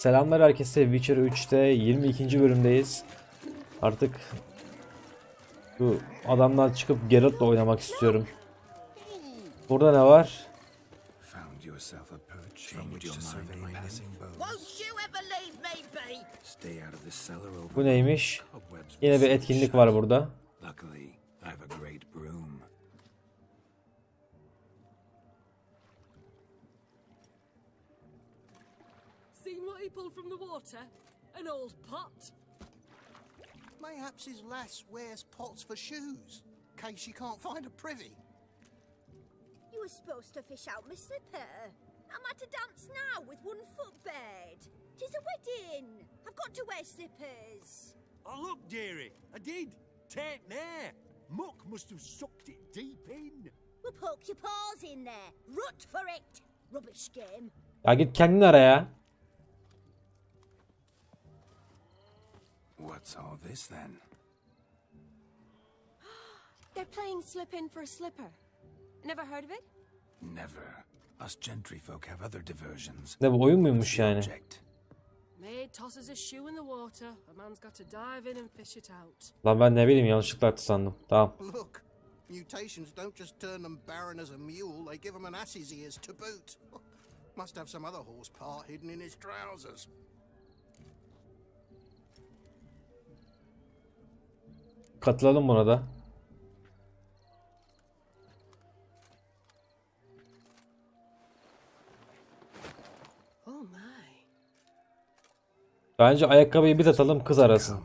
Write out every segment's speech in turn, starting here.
Selamlar herkese. Witcher 3'te 22. bölümdeyiz. Artık bu adamdan çıkıp Geralt'la oynamak istiyorum. Burada ne var? Bu neymiş? Yine bir etkinlik var burada. Seen what he pulled from the water? An old pot? Mayhaps his lass wears pots for shoes, in case she can't find a privy. You were supposed to fish out my slipper. I'm at a dance now with one foot bared. 'Tis a wedding. I've got to wear slippers. Oh, look, dearie, I did. Take there. Muck must have sucked it deep in. Well, poke your paws in there. Rut for it. Rubbish game. Ya git kendin ara ya. What's all this then? They're playing slip in for a slipper. Never heard of it? Never. Us gentry folk have other diversions. Ne bu oyun muymuş yani? Maid tosses a shoe in the water. A man's got to dive in and fish it out. Lan ben ne bileyim, yanlışlıkla attı sandım. Tamam. Look, mutations don't just turn them barren as a mule, they give them an ass's ears to boot. Must have some other horse part hidden in his trousers. Katılalım buna da. Oh my. Bence ayakkabıyı bir atalım, kız arasın.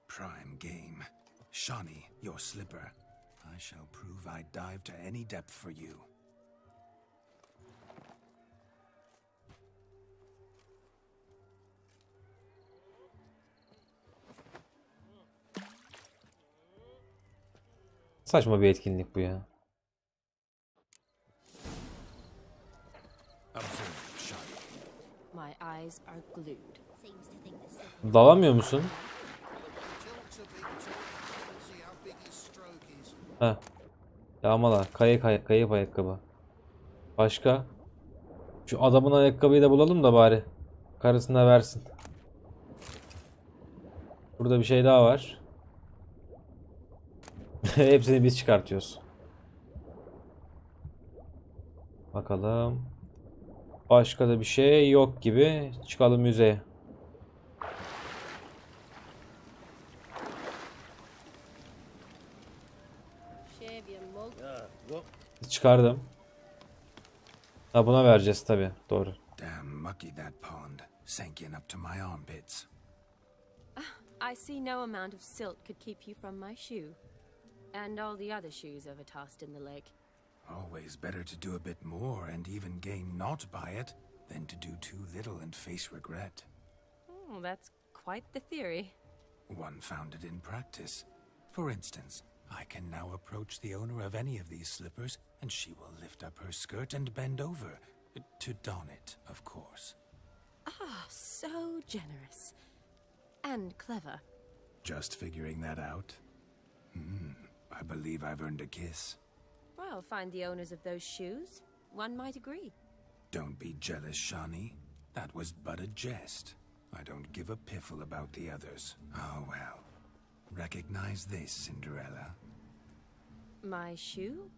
Prime game. Shawnee, your slipper. I shall prove I dive to any depth for you. Saçma bir etkinlik bu ya. My eyes are glued. Seems to think the slipper. Dalamıyor musun? Tilts a bit tall, see how big his stroke is. Heh. Yağmala. Kayıp ayakkabı. Başka? Şu adamın ayakkabıyı da bulalım da bari. Karısına versin. Burada bir şey daha var. Hepsini biz çıkartıyoruz. Bakalım. Başka da bir şey yok gibi. Çıkalım müzeye. Shave your mug. Çıkardım. Ha, buna vereceğiz tabi. Doğru. Damn mucky that pond. Sank in up to my armpits. I see no amount of silt could keep you from my shoe. And all the other shoes overtossed in the lake. Always better to do a bit more and even gain naught by it than to do too little and face regret. Oh, that's quite the theory. One founded in practice. For instance, I can now approach the owner of any of these slippers, and she will lift up her skirt and bend over. To don it, of course. Ah, so generous. And clever. Just figuring that out? I believe I've earned a kiss. Well, find the owners of those shoes. One might agree. Don't be jealous, Shawnee. That was but a jest. I don't give a piffle about the others. Oh well. Recognize this, Cinderella. My shoe?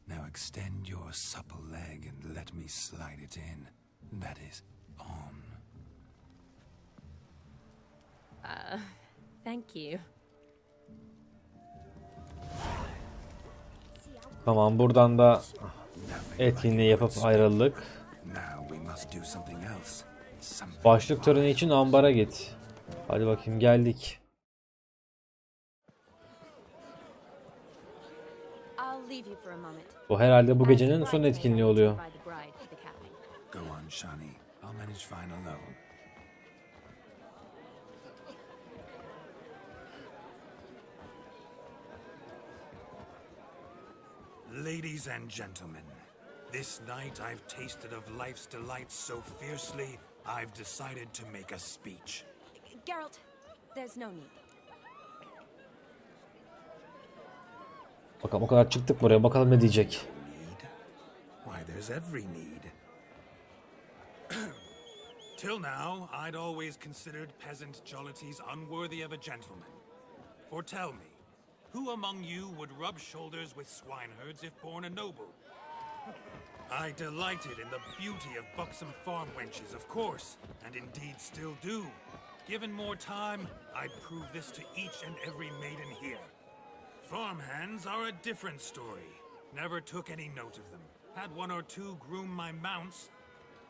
Now extend your supple leg and let me slide it in. That is, on. Thank you. Tamam, buradan da etkinliği yapıp ayrıldık. Now we must do something else. Something Başlık töreni için ambara git. Hadi bakayım, geldik. I'll leave you for a moment. Bu herhalde bu gecenin son etkinliği oluyor. Go on, Shawnee. I'll manage fine alone. Ladies and gentlemen, this night I've tasted of life's delights so fiercely, I've decided to make a speech. Geralt, there's no need. Bakalım, o kadar çıktık buraya, bakalım ne diyecek. Need? Why, there's every need. Till now, I'd always considered peasant jollities unworthy of a gentleman. For tell me, who among you would rub shoulders with swineherds if born a noble? I delighted in the beauty of buxom farm wenches, of course, and indeed still do. Given more time, I'd prove this to each and every maiden here. Farmhands are a different story. Never took any note of them. Had one or two groom my mounts.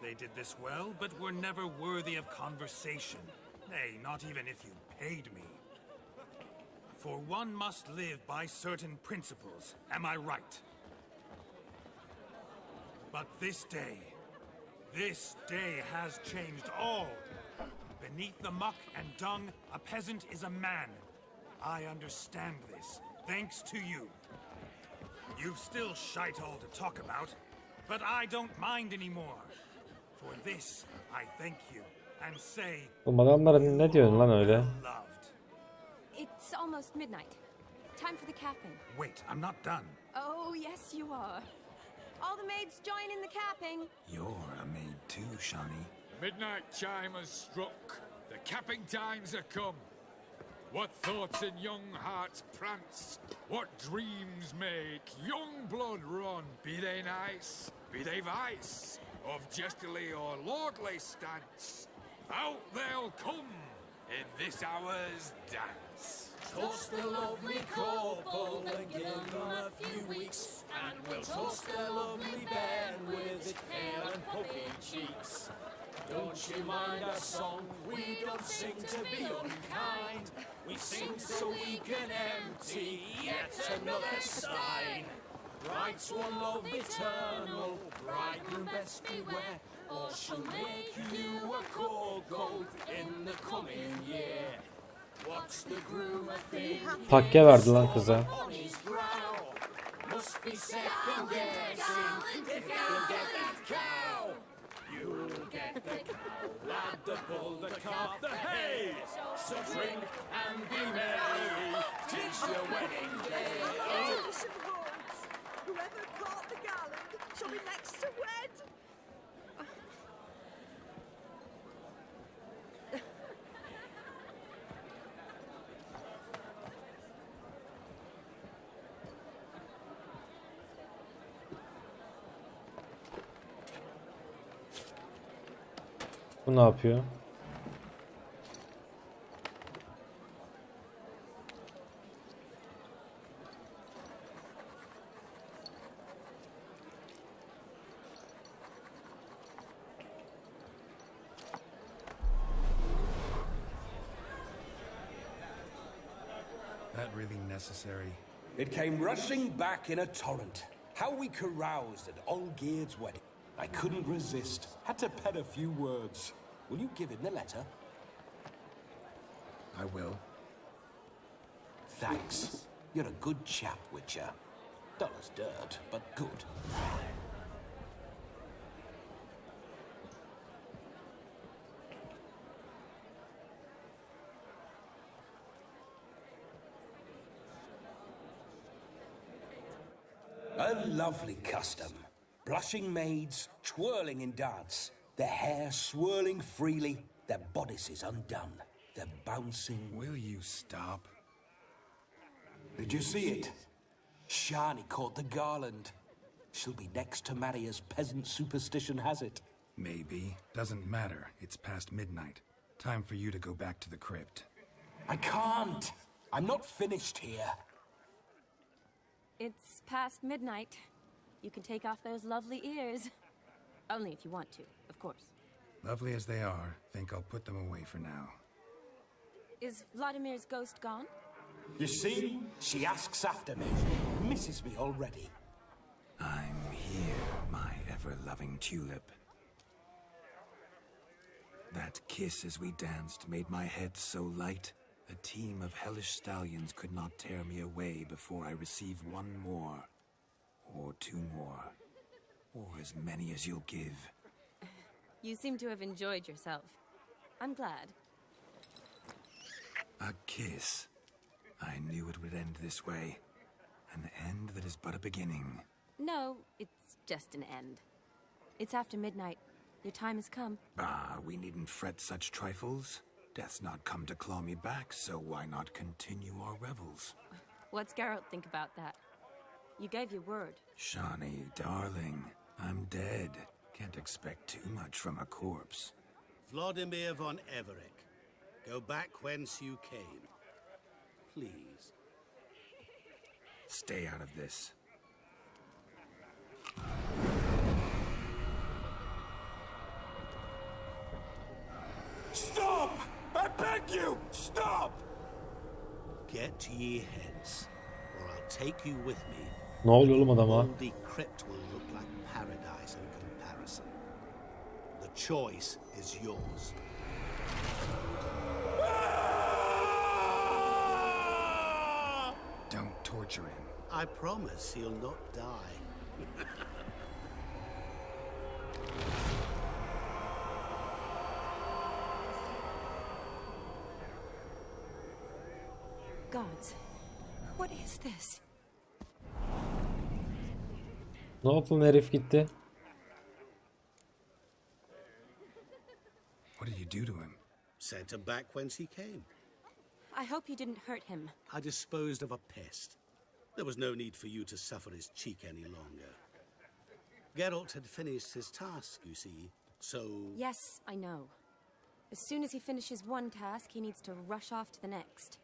They did this well, but were never worthy of conversation. Nay, not even if you paid me. For one must live by certain principles, am I right? But this day has changed all. Beneath the muck and dung, a peasant is a man. I understand this, thanks to you. You've still shite all to talk about, but I don't mind anymore. For this, I thank you, and say, Bu adamlara ne diyorsun lan öyle? loved. It's almost midnight. Time for the capping. Wait, I'm not done. Oh, yes, you are. All the maids join in the capping. You're a maid too, Shani. Midnight chime has struck. The capping times are come. What thoughts in young hearts prance? What dreams make young blood run? Be they nice, be they vice, of jestily or lordly stance, out they'll come in this hour's dance. Toast the lovely couple and give them a few weeks, and we'll toast the lovely Ben with its pale and puffy cheeks. Don't you mind our song? We don't sing to be unkind. We sing so we can empty yet another stein. Bride's one love eternal, bridegroom best beware, or she'll make you a cold goat in the coming year. What's the groom a thing? Takke verdi lan kıza. On his brow must be second guessing if you'll get that cow. You'll get the cow, lad, the bull, the calf, the hay. So drink and be merry, 'tis your wedding day. Tradition holds. Whoever caught the garland shall be next to wed. Bu ne yapıyor? That really necessary? It came rushing back in a torrent. How we caroused at Olgierd's wedding. I couldn't resist. Had to pen a few words. Will you give him the letter? I will. Thanks. You're a good chap, Witcher. Dull as dirt, but good. A lovely custom. Blushing maids, twirling in dance, their hair swirling freely, their bodices undone, their bouncing... Will you stop? Did you see it? Shani caught the garland. She'll be next to marry as peasant superstition has it. Maybe. Doesn't matter. It's past midnight. Time for you to go back to the crypt. I can't. I'm not finished here. It's past midnight. You can take off those lovely ears. Only if you want to, of course. Lovely as they are, think I'll put them away for now. Is Vladimir's ghost gone? You see? She asks after me. Misses me already. I'm here, my ever-loving tulip. That kiss as we danced made my head so light. A team of hellish stallions could not tear me away before I receive one more. Or two more. Or as many as you'll give. You seem to have enjoyed yourself. I'm glad. A kiss. I knew it would end this way. An end that is but a beginning. No, it's just an end. It's after midnight. Your time has come. Ah, we needn't fret such trifles. Death's not come to claw me back, so why not continue our revels? What's Geralt think about that? You gave your word. Shani, darling, I'm dead. Can't expect too much from a corpse. Vladimir von Everec, go back whence you came. Please. Stay out of this. Stop! I beg you! Stop! Get ye hence, or I'll take you with me. Ne oluyor oğlum adama? Moldy crypt will look like paradise in comparison. The choice is yours. Don't torture him. I promise he'll not die. Gods, what is this? Ne yaptın herif gitti? What did you do to him? Sent him back whence he came. I hope you didn't hurt him. I disposed of a pest. There was no need for you to suffer his cheek any longer. Geralt had finished his task, you see, so... Yes, I know. As soon as he finishes one task, he needs to rush off to the next.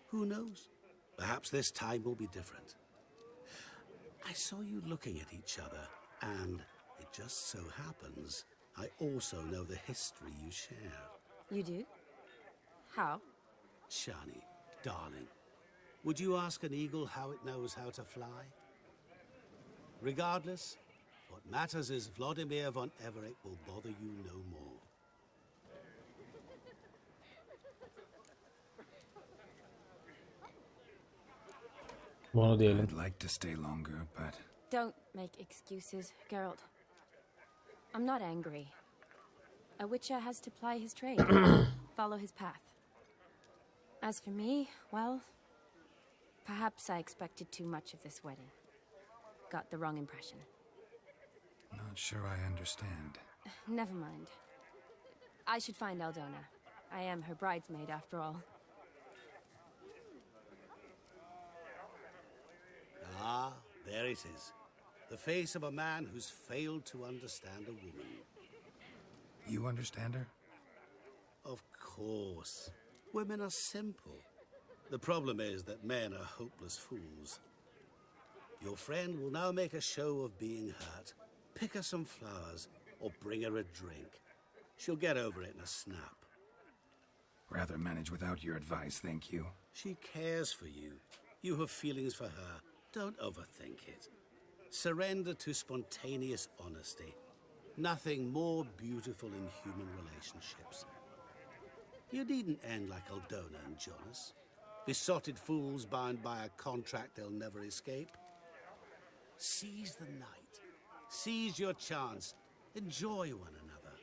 Who knows? Perhaps this time will be different. I saw you looking at each other, and it just so happens I also know the history you share. You do? How? Shani, darling, would you ask an eagle how it knows how to fly? Regardless, what matters is Vladimir von Everec will bother you no more. Bunu diyelim. I'd like to stay longer, but... Don't make excuses, Geralt. I'm not angry. A witcher has to ply his trade, follow his path. As for me, well, perhaps I expected too much of this wedding. Got the wrong impression. Not sure I understand. Never mind. I should find Aldona. I am her bridesmaid, after all. Ah, there it is. The face of a man who's failed to understand a woman. You understand her? Of course. Women are simple. The problem is that men are hopeless fools. Your friend will now make a show of being hurt, pick her some flowers, or bring her a drink. She'll get over it in a snap. Rather manage without your advice, thank you. She cares for you. You have feelings for her. Don't overthink it. Surrender to spontaneous honesty. Nothing more beautiful in human relationships. You needn't end like Aldona and Jonas. Besotted fools bound by a contract they'll never escape. Seize the night. Seize your chance. Enjoy one another.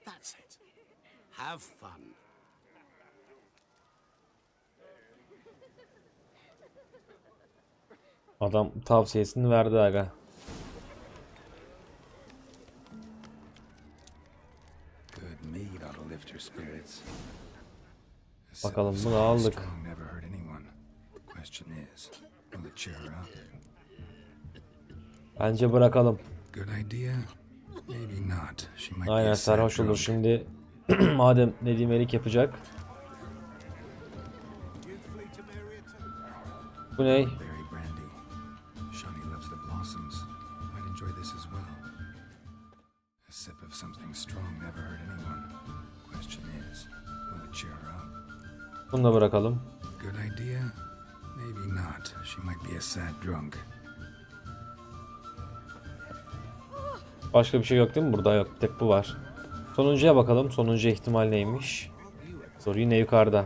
That's it. Have fun. Adam tavsiyesini verdi aga. Good mead ought to lift your spirits. Bakalım bunu aldık. Strong never hurt anyone. Question is, will it cheer her up? Bence bırakalım. Good idea. Maybe not. She might be Aynen, a sad sarhoş olur drunk. şimdi. Madem Nedim Elik yapacak. Bu ne? Berry brandy. Shani loves the blossoms. Might enjoy this as well. A sip of something strong never hurt anyone. Question is, will it cheer her up? Bunu da bırakalım. Good idea. Maybe not. She might be a sad drunk. Başka bir şey yok değil mi? Burada yok. Tek bu var. Sonuncuya bakalım. Sonuncu ihtimal neymiş? Soru yine yukarıda.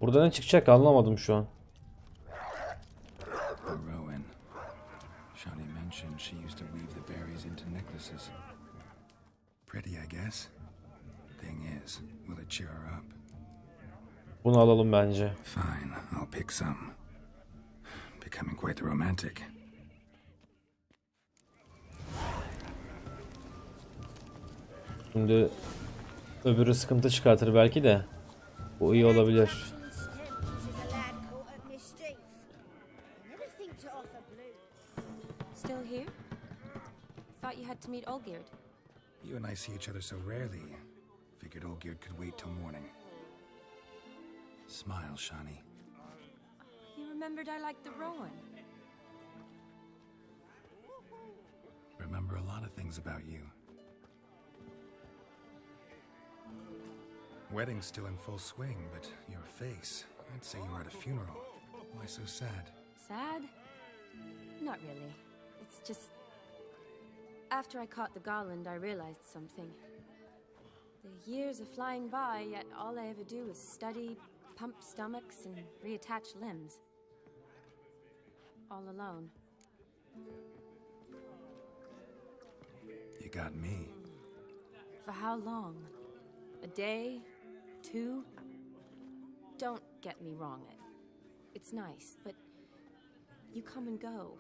Burada ne çıkacak anlamadım şu an. Rowan. Shani mentioned she used to weave the berries into necklaces. Pretty, I guess. Thing is, will it cheer her up? Bunu alalım bence. Fine, I'll pick some. Becoming quite the romantic. Şimdi öbürü sıkıntı çıkartır belki de. Bu iyi olabilir. Still here? Thought you had to meet Olgierd. You and I see each other so rarely. Figured Olgierd could wait till morning. Smile, Shani. You remembered I liked the Rowan. Remember a lot of things about you. Wedding's still in full swing, but your face, I'd say you were at a funeral. Why so sad? Sad? Not really. It's just... After I caught the garland, I realized something. The years are flying by, yet all I ever do is study, pump stomachs, and reattach limbs. All alone. You got me. For how long? A day? 2? Don't get me wrong. It's nice, but you come and go.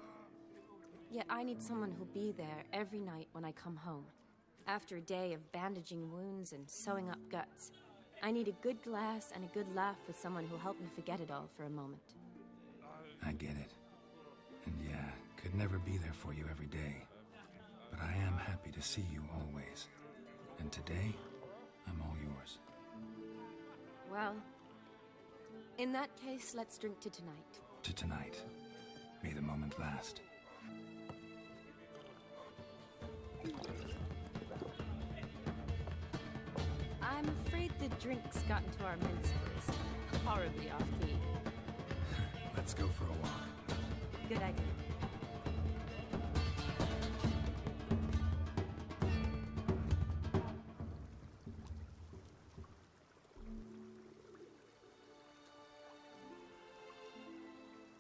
Yet I need someone who'll be there every night when I come home. After a day of bandaging wounds and sewing up guts, I need a good glass and a good laugh with someone who'll help me forget it all for a moment. I get it. And yeah, could never be there for you every day. But I am happy to see you always. And today, I'm all yours. Well, in that case, let's drink to tonight. To tonight. May the moment last. I'm afraid the drinks got into our minstrels. Horribly off-key. Let's go for a walk. Good idea.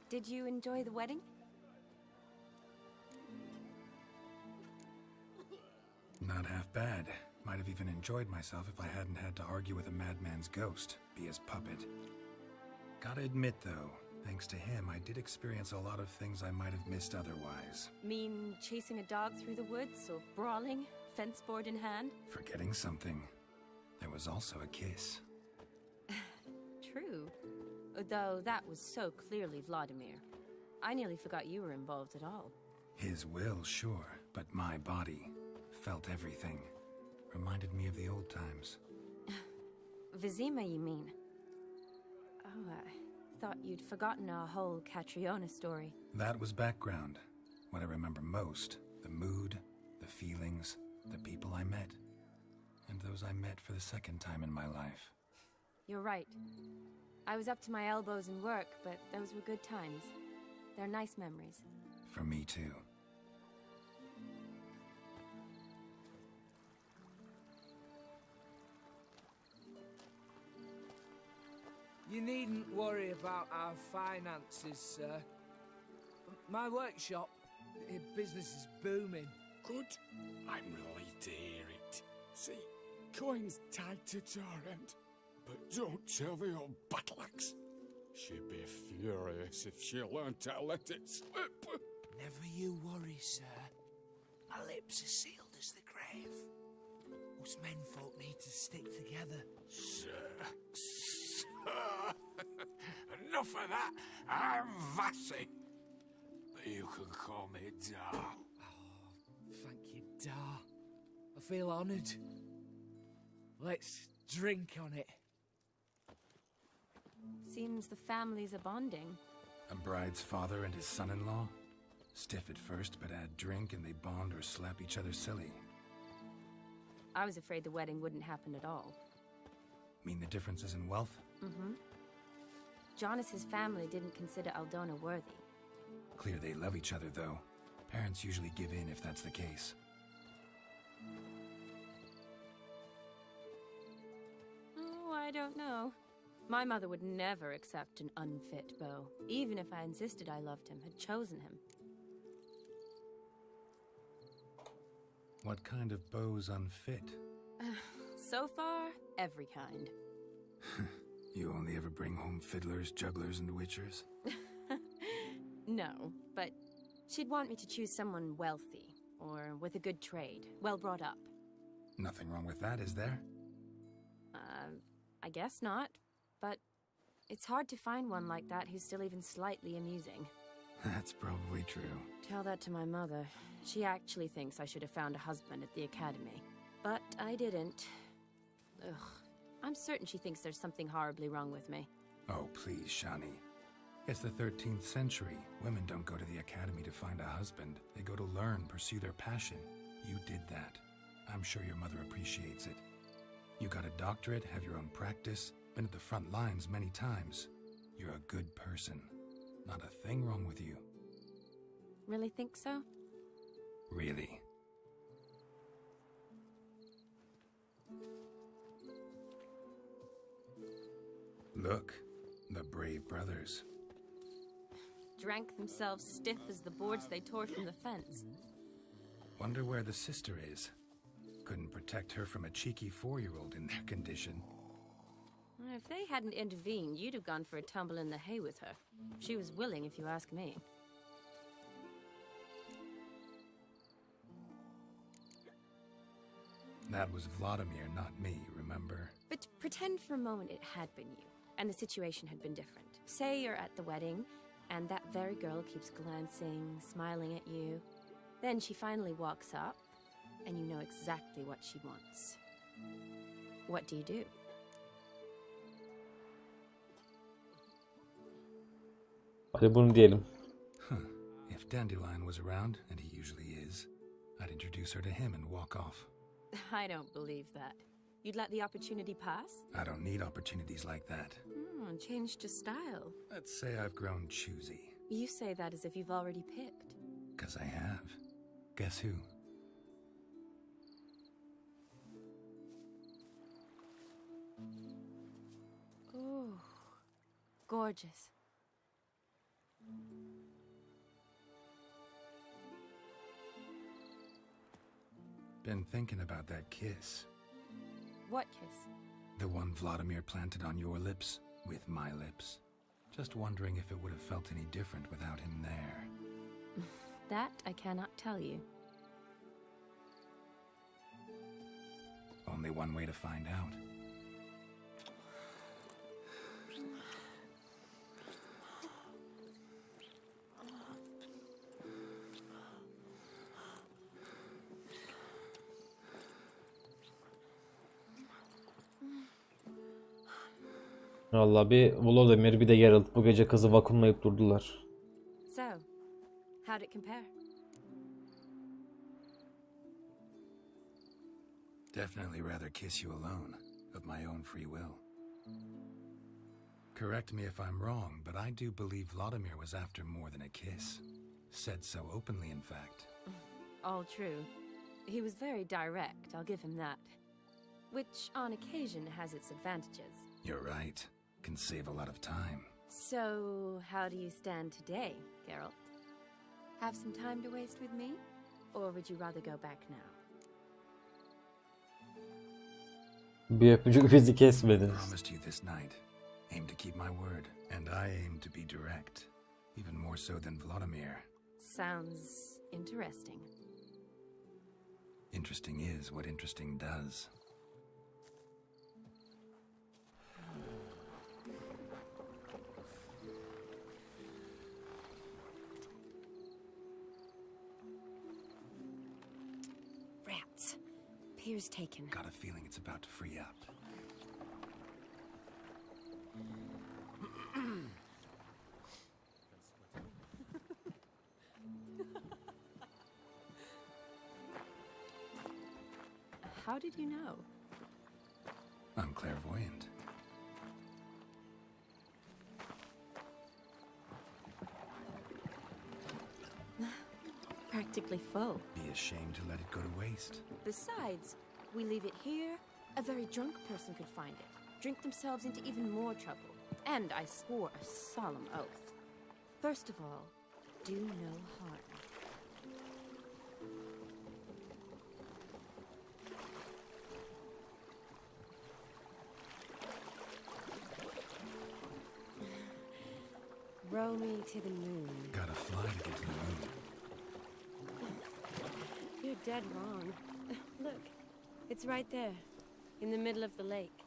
Did you enjoy the wedding? Not half bad. Might have even enjoyed myself if I hadn't had to argue with a madman's ghost, be his puppet. Gotta admit, though, thanks to him, I did experience a lot of things I might have missed otherwise. Mean chasing a dog through the woods, or brawling, fence board in hand? Forgetting something. There was also a kiss. True. Though that was so clearly Vladimir. I nearly forgot you were involved at all. His will, sure, but my body felt everything. Reminded me of the old times. Vizima, you mean? Oh, I thought you'd forgotten our whole Catriona story. That was background. What I remember most, the mood, the feelings, the people I met. And those I met for the second time in my life. You're right. I was up to my elbows in work, but those were good times. They're nice memories. For me too. You needn't worry about our finances, sir. My workshop, business is booming. Good. I'm relieved to hear it. See, coin's tied to Torrent. But don't tell the old battle-axe. She'd be furious if she learned to let it slip. Never you worry, sir. My lips are sealed as the grave. Us menfolk need to stick together. Sir. Enough of that. I'm Vassy. You can call me Dar. Oh, thank you, Dar. I feel honoured. Let's drink on it. Seems the families are bonding. A bride's father and his son-in-law? Stiff at first, but add drink and they bond or slap each other silly. I was afraid the wedding wouldn't happen at all. Mean the differences in wealth? Mm-hmm. Jonas's family didn't consider Aldona worthy. Clear they love each other, though. Parents usually give in if that's the case. Oh, I don't know. My mother would never accept an unfit beau, even if I insisted I loved him, had chosen him. What kind of beau's unfit? So far, every kind. You only ever bring home fiddlers, jugglers, and witchers? No, but she'd want me to choose someone wealthy, or with a good trade, well brought up. Nothing wrong with that, is there? I guess not, but it's hard to find one like that who's still even slightly amusing. That's probably true. Tell that to my mother. She actually thinks I should have found a husband at the academy. But I didn't. Ugh. I'm certain she thinks there's something horribly wrong with me. Oh, please, Shani. It's the 13th century. Women don't go to the academy to find a husband. They go to learn, pursue their passion. You did that. I'm sure your mother appreciates it. You got a doctorate, have your own practice, been at the front lines many times. You're a good person. Not a thing wrong with you. Really think so? Really. Look, the brave brothers. Drank themselves stiff as the boards they tore from the fence. Wonder where the sister is. Couldn't protect her from a cheeky 4-year-old in their condition. If they hadn't intervened, you'd have gone for a tumble in the hay with her. She was willing, if you ask me. That was Vladimir, not me, remember? But pretend for a moment it had been you, and the situation had been different. Say you're at the wedding, and that very girl keeps glancing, smiling at you. Then she finally walks up, and you know exactly what she wants. What do you do? Hadi bunu diyelim. If Dandelion was around, and he usually is, I'd introduce her to him and walk off. I don't believe that. You'd let the opportunity pass? I don't need opportunities like that. Changed your style. Let's say I've grown choosy. You say that as if you've already picked. 'Cause I have. Guess who? Ooh, gorgeous. Been thinking about that kiss. What kiss? The one Vladimir planted on your lips, with my lips. Just wondering if it would have felt any different without him there. That I cannot tell you. Only one way to find out. Vallahi bir Volodymyr bir de Geralt bu gece kızı vakumlayıp durdular. So, how'd it compare? Definitely rather kiss you alone, of my own free will. Correct me if I'm wrong, but I do believe Vladimir was after more than a kiss. Said so openly, in fact. All true. He was very direct, I'll give him that. Which, on occasion, has its advantages. You're right. Can save a lot of time. So, how do you stand today, Geralt? Have some time to waste with me? Or would you rather go back now? Bir öpücük bizi kesmediniz. Promised you this night. Aim to keep my word. And I aim to be direct. Even more so than Vladimir. Sounds interesting. Interesting is what interesting does. Rats. Pier's taken. Got a feeling it's about to free up. How did you know? I'm clairvoyant. Practically full. Be ashamed to let it go to waste. Besides, we leave it here, a very drunk person could find it, drink themselves into even more trouble. And I swore a solemn oath. First of all, do no harm. Row me to the moon. Gotta fly to get to the moon. You're dead wrong. Look, it's right there, in the middle of the lake.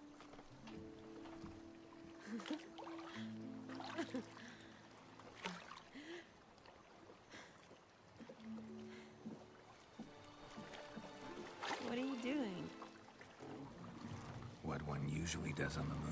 What are you doing? What one usually does on the moon.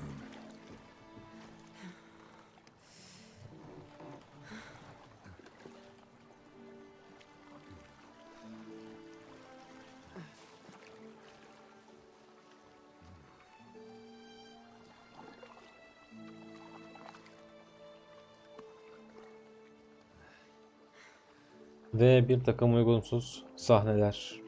Ve bir takım uygunsuz sahneler.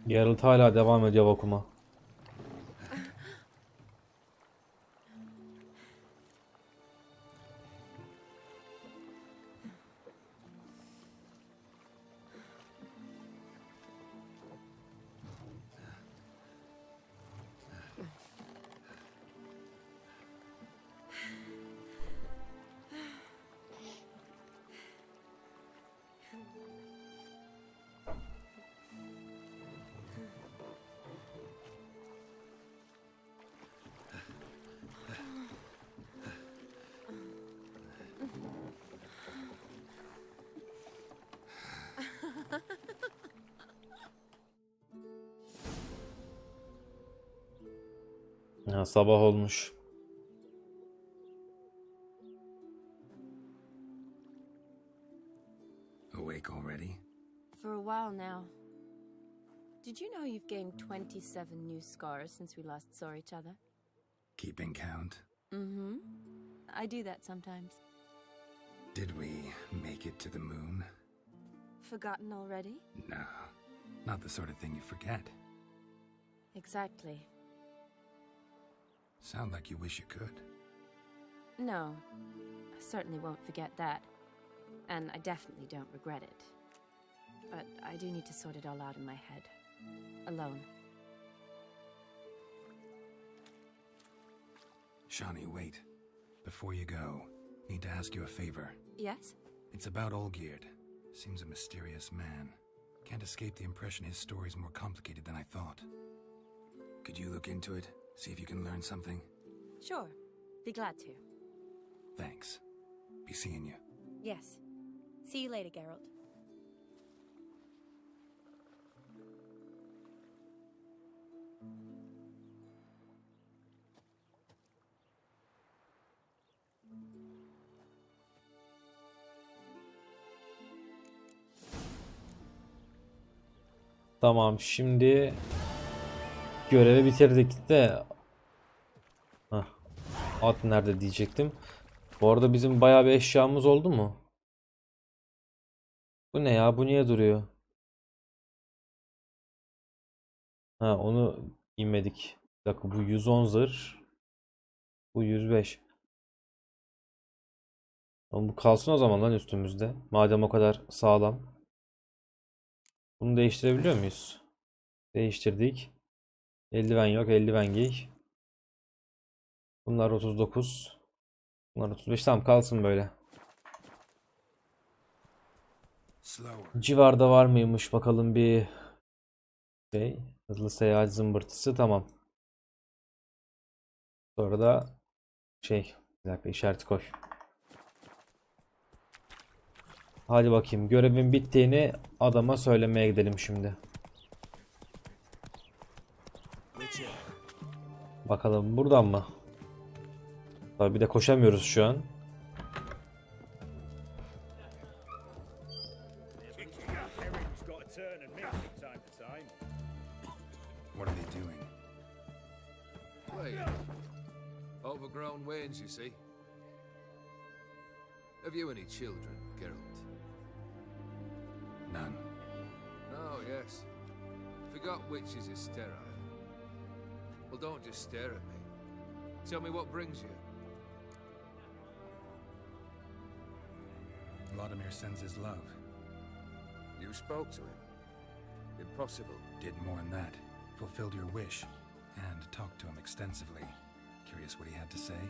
Geralt hala devam ediyor okuma. Ya, sabah olmuş. Awake already? For a while now. Did you know you've gained 27 new scars since we last saw each other? Keeping count? Mm-hmm. I do that sometimes. Did we make it to the moon? Forgotten already? No, not the sort of thing you forget. Exactly. Sound like you wish you could. No, I certainly won't forget that. And I definitely don't regret it. But I do need to sort it all out in my head. Alone. Shani, wait. Before you go, need to ask you a favor. Yes? It's about Olgierd. Seems a mysterious man. Can't escape the impression his story's more complicated than I thought. Could you look into it? See if you can learn something? Sure. Be glad to. Thanks. Be seeing you. Yes. See you later, Geralt. Tamam, şimdi görevi bitirdik de at nerede diyecektim. Bu arada bizim bayağı bir eşyamız oldu mu? Bu ne ya? Bu niye duruyor? Ha, onu inmedik. Bir dakika, bu 110 zırh. Bu 105. Ama bu kalsın o zaman lan üstümüzde. Madem o kadar sağlam. Bunu değiştirebiliyor muyuz? Değiştirdik. Eldiven yok. Eldiven giy. Bunlar 39. Bunlar 35. Tamam, kalsın böyle. Civarda var mıymış bakalım bir şey. Hızlı seyahat zımbırtısı. Tamam. Sonra da şey, bir dakika, işareti koy. Hadi bakayım, görevin bittiğini adama söylemeye gidelim şimdi. Bakalım buradan mı? Tabii bir de koşamıyoruz şu an. What are they doing? Playing. Overgrown wains, you see. Have you any children, Geralt? None. Oh, yes. forgot witches are sterile. Well, don't just stare at me. Tell me what brings you. Vladimir sends his love. You spoke to him. Impossible. Did more than that. Fulfilled your wish. And talked to him extensively. Curious what he had to say?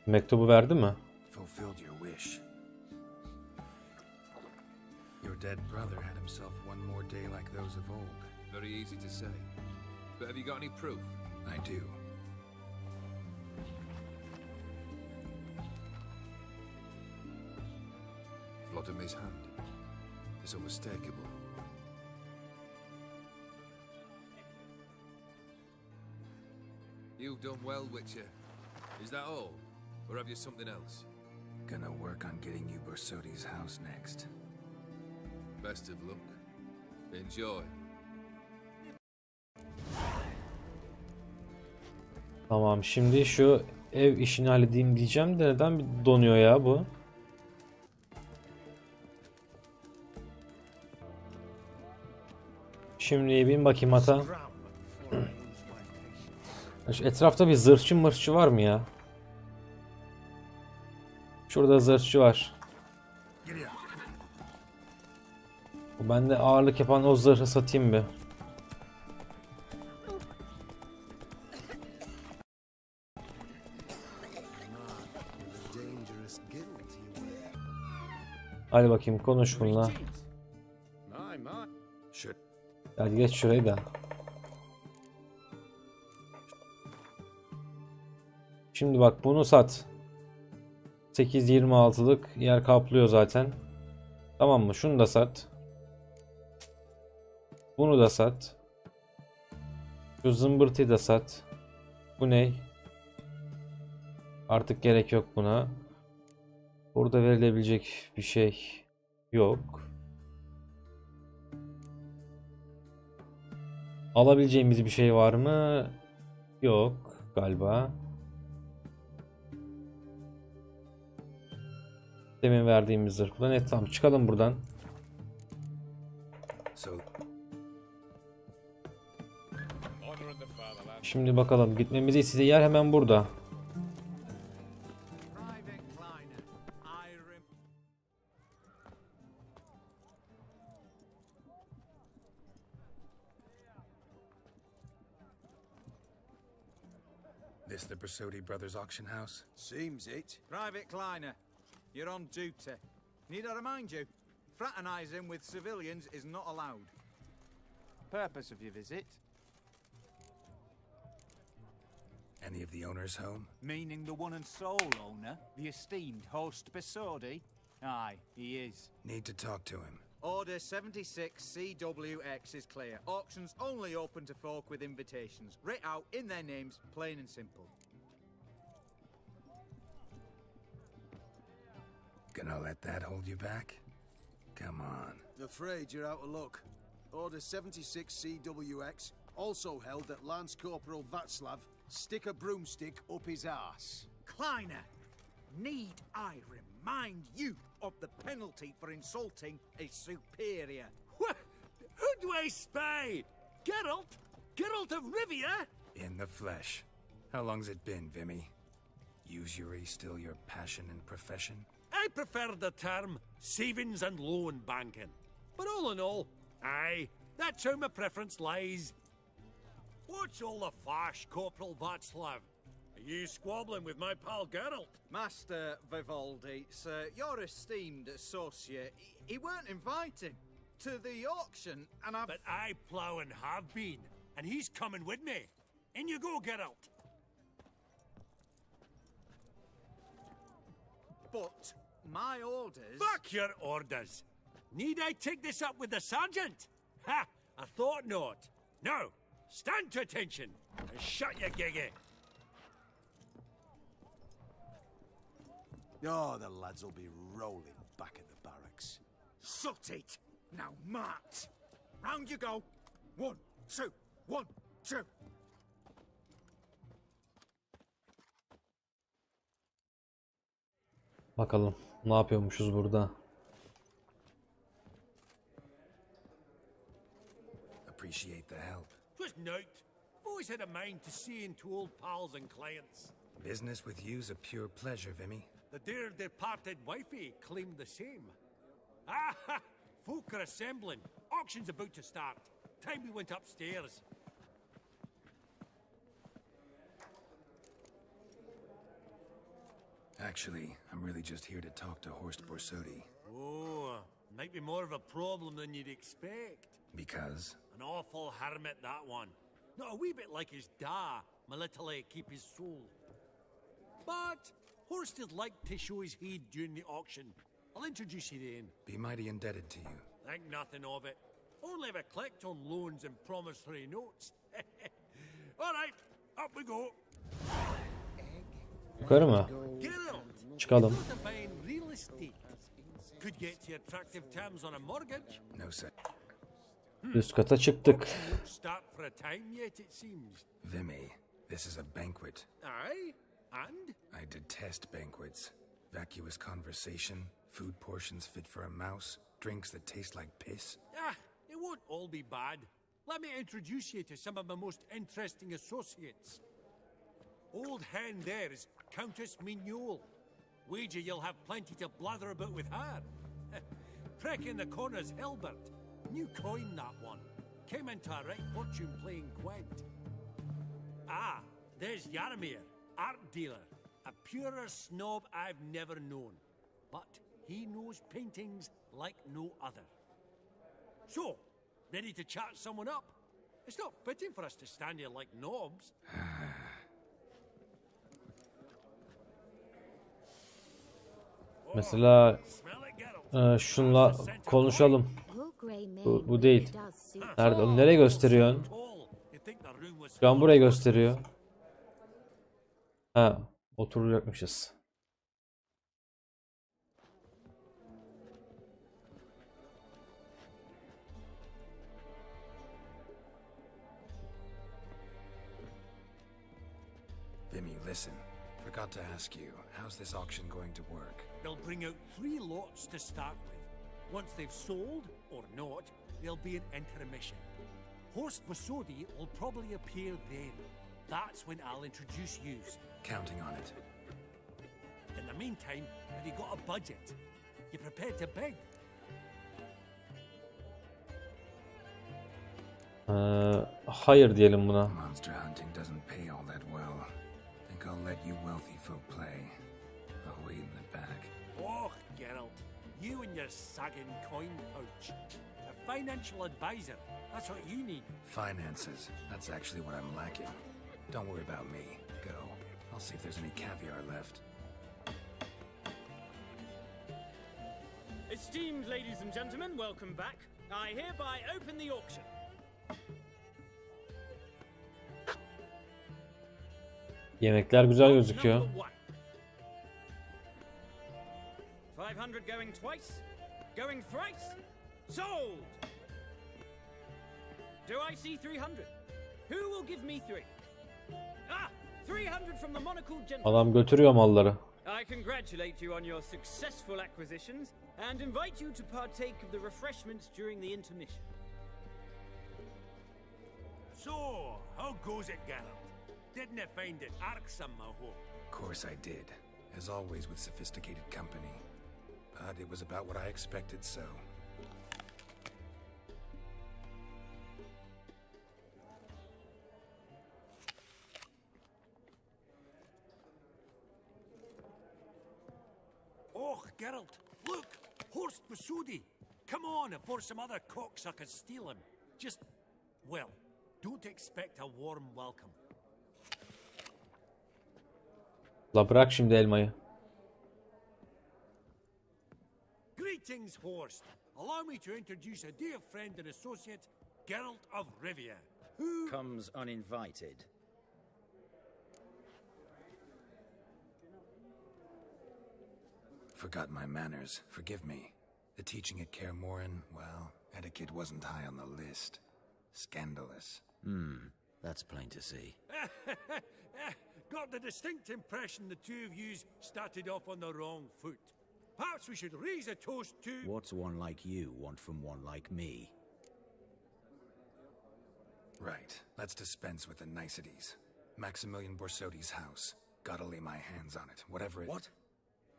Mektubu verdi mi? Fulfilled your wish. Your dead brother had himself one more day like those of old. Very easy to say. But have you got any proof? I do. Vladimir's hand is unmistakable. You've done well, Witcher. Is that all? Or have you something else? Gonna work on getting you Bersodi's house next. Best of luck. Enjoy. Tamam, şimdi şu ev işini halledeyim diyeceğim de neden bir donuyor ya bu? Şimdi bin bakayım ata. Şu etrafta bir zırhçı mırhçı var mı ya? Şurada zırhçı var. Ben de ağırlık yapan o zırhı satayım bir. Hadi bakayım konuş bununla. Hadi geç şurayı da. Şimdi bak bunu sat. 8.26'lık yer kaplıyor zaten. Tamam mı? Şunu da sat. Bunu da sat. Şu zımbırtıyı da sat. Bu ne? Artık gerek yok buna. Burada verilebilecek bir şey yok. Alabileceğimiz bir şey var mı? Yok galiba. Demin verdiğimiz zırhla. Evet tamam, çıkalım buradan. Şimdi bakalım, gitmemizi istediği yer hemen burada. This the Bersodi Brothers auction house? Seems it. Private Kleiner, you're on duty. Need I remind you, fraternizing with civilians is not allowed. Purpose of your visit? Any of the owners home? Meaning the one and sole owner, the esteemed host Bersodi? Aye, he is. Need to talk to him. Order 76 CWX is clear. Auctions only open to folk with invitations. Writ out in their names, plain and simple. Gonna let that hold you back? Come on. Afraid you're out of luck. Order 76 CWX also held that Lance Corporal Václav stick a broomstick up his arse. Kleiner, need I remind you of the penalty for insulting a superior? Who do I spy? Geralt? Geralt of Rivia? In the flesh. How long's it been, Vimy? Usury still your passion and profession? I prefer the term savings and loan banking. But all in all, aye, that's how my preference lies. What's all the fash, Corporal Václav? Are you squabbling with my pal Geralt? Master Vivaldi, sir, your esteemed associate, he weren't invited to the auction, and I've... But I plough and have been, and he's coming with me. In you go, Geralt. But my orders... Fuck your orders! Need I take this up with the sergeant? Ha! I thought not. Now, stand to attention and shut your giggy. Oh, the lads will be rolling back at the barracks. Sut it! Now march! Round you go! 1, 2, 1, 2! Bakalım. Ne yapıyormuşuz burada? Appreciate the help. Just note, I've always had a mind to see into old pals and clients. Business with you's a pure pleasure, Vimy. The dear departed wifey claimed the same. Ah, folk are assembling. Auction's about to start. Time we went upstairs. Actually, I'm really just here to talk to Horst Borsodi. Oh, might be more of a problem than you'd expect. Because? An awful hermit, that one. Not a wee bit like his da, my little keep his soul. But Horst would like to show his heed during the auction. I'll introduce you then. Be mighty indebted to you. Think nothing of it. Only ever collect on loans and promissory notes. All right, up we go. Yukarı mı? Çıkalım. Buying real estate. Could get you attractive terms on a mortgage. No, sir. Üst kata çıktık. Start for a time yet, it seems. Vimy, this is a banquet. Aye, and? I detest banquets. Vacuous conversation, food portions fit for a mouse, drinks that taste like piss. Ah, it won't all be bad. Let me introduce you to some of my most interesting associates. Old hen there is Countess Mignol. Wager you'll have plenty to blather about with her. Prick in the corner's Hilbert. New coin, that one. Came into a right fortune playing Gwent. Ah, there's Yaramir, art dealer. A purer snob I've never known. But he knows paintings like no other. So, ready to chat someone up? It's not fitting for us to stand here like knobs. Mesela şunla konuşalım. Bu değil. Nerede? Nereye gösteriyorsun? Şu an buraya gösteriyor. Ha, oturacakmışız. Vimy, listen. Forgot to ask you, how's this auction going to work? They'll bring out 3 lots to start with. Once they've sold, or not, there'll be an intermission. Horst Borsodi will probably appear then. That's when I'll introduce you. Counting on it. In the meantime, have you got a budget? You prepared to beg? Hayır diyelim buna. Monster hunting doesn't pay all that well. Think I'll let you wealthy folk play. I'll wait in the back. Oh, Geralt, you and your sagging coin pouch. A financial advisor, that's what you need. Finances, that's actually what I'm lacking. Don't worry about me. Go. I'll see if there's any caviar left. Esteemed ladies and gentlemen, welcome back. I hereby open the auction. Yemekler güzel gözüküyor. 500 going twice, going thrice, sold! Do I see 300? Who will give me 3? Ah, 300 from the monocled gentleman. Adam götürüyor malları. I congratulate you on your successful acquisitions and invite you to partake of the refreshments during the intermission. So, how goes it, Geralt? Didn't you find it irksome, I hope? Of course I did. As always with sophisticated company. But it was about what I expected, so... Oh, Geralt, look! Horst Borsodi! Come on before some other cocksuckers steal him. Just, well, don't expect a warm welcome. La bırak şimdi elmayı. Greetings, Horst. Allow me to introduce a dear friend and associate, Geralt of Rivia, who comes uninvited. Forgot my manners. Forgive me. The teaching at Kaer Morhen, well, etiquette wasn't high on the list. Scandalous. That's plain to see. Got the distinct impression the two of yous started off on the wrong foot. perhaps we should raise a toast to... What's one like you want from one like me? Right. Let's dispense with the niceties. Maximilian Borsodi's house. Gotta lay my hands on it, whatever it... What?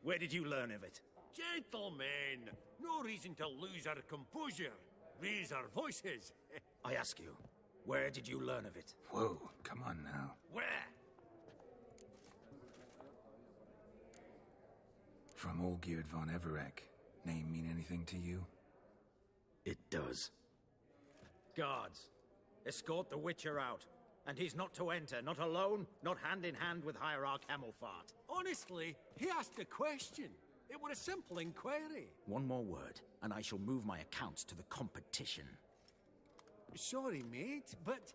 Where did you learn of it? Gentlemen, no reason to lose our composure. Raise our voices. I ask you, where did you learn of it? Whoa, come on now. Where? From Olgierd von Everec. Name mean anything to you? It does. Guards, escort the Witcher out. And he's not to enter, not alone, not hand in hand with Hierarch Hemelfart. Honestly, he asked a question. It was a simple inquiry. One more word, and I shall move my accounts to the competition. Sorry, mate, but...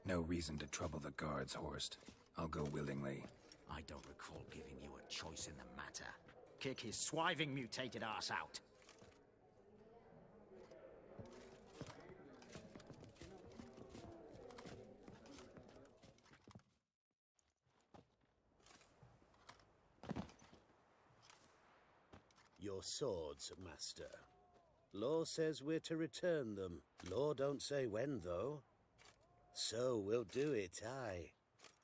No reason to trouble the guards, Horst. I'll go willingly. I don't recall giving you a choice in the matter. Kick his swiving mutated ass out. Your swords, Master. Law says we're to return them. Law don't say when, though. So we'll do it, aye.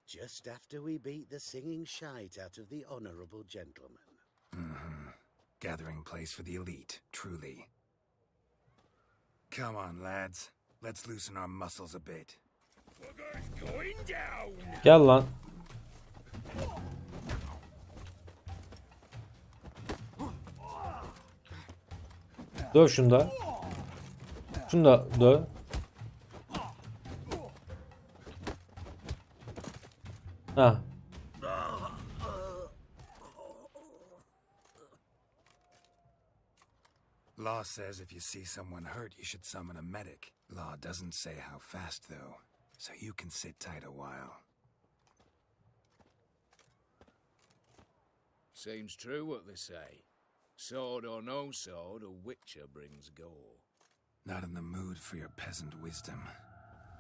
Just after we beat the singing shite out of the honourable gentleman. Mm-hmm. Gathering place for the elite, truly. Come on, lads. Let's loosen our muscles a bit. Going down. Gel lan. Döv şunu da. Şunu da döv. Ha. Law says if you see someone hurt, you should summon a medic. Law doesn't say how fast, though, so you can sit tight a while. Seems true what they say. Sword or no sword, a Witcher brings gore. Not in the mood for your peasant wisdom.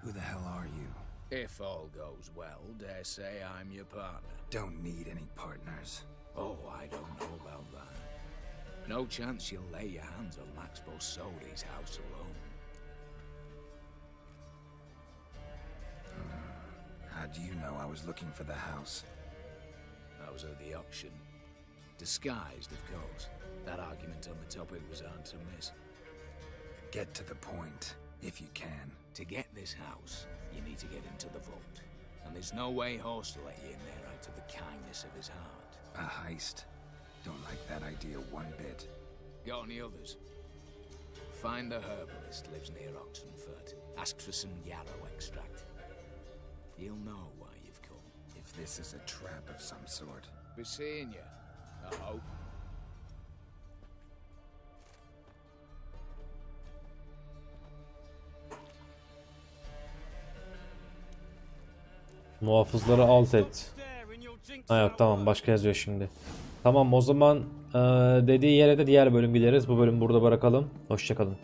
Who the hell are you? If all goes well, dare say I'm your partner. Don't need any partners. Oh, I don't know about that. No chance you'll lay your hands on Max Borsodi's house alone. How do you know I was looking for the house? I was at the auction. Disguised, of course. That argument on the topic was hard to miss. Get to the point, if you can. To get this house, you need to get into the vault. And there's no way Horst will let you in there out of the kindness of his heart. A heist? Don't like that idea one bit. Got any others? Find the herbalist lives near Oxenfurt. Ask for some yarrow extract. He'll know why you've come. If this is a trap of some sort. Be seeing you, I hope. Muhafızları alt et. Ha yok, tamam, başka yazıyor şimdi. Tamam, o zaman dediği yere de diğer bölüm gideriz. Bu bölümü burada bırakalım. Hoşça kalın.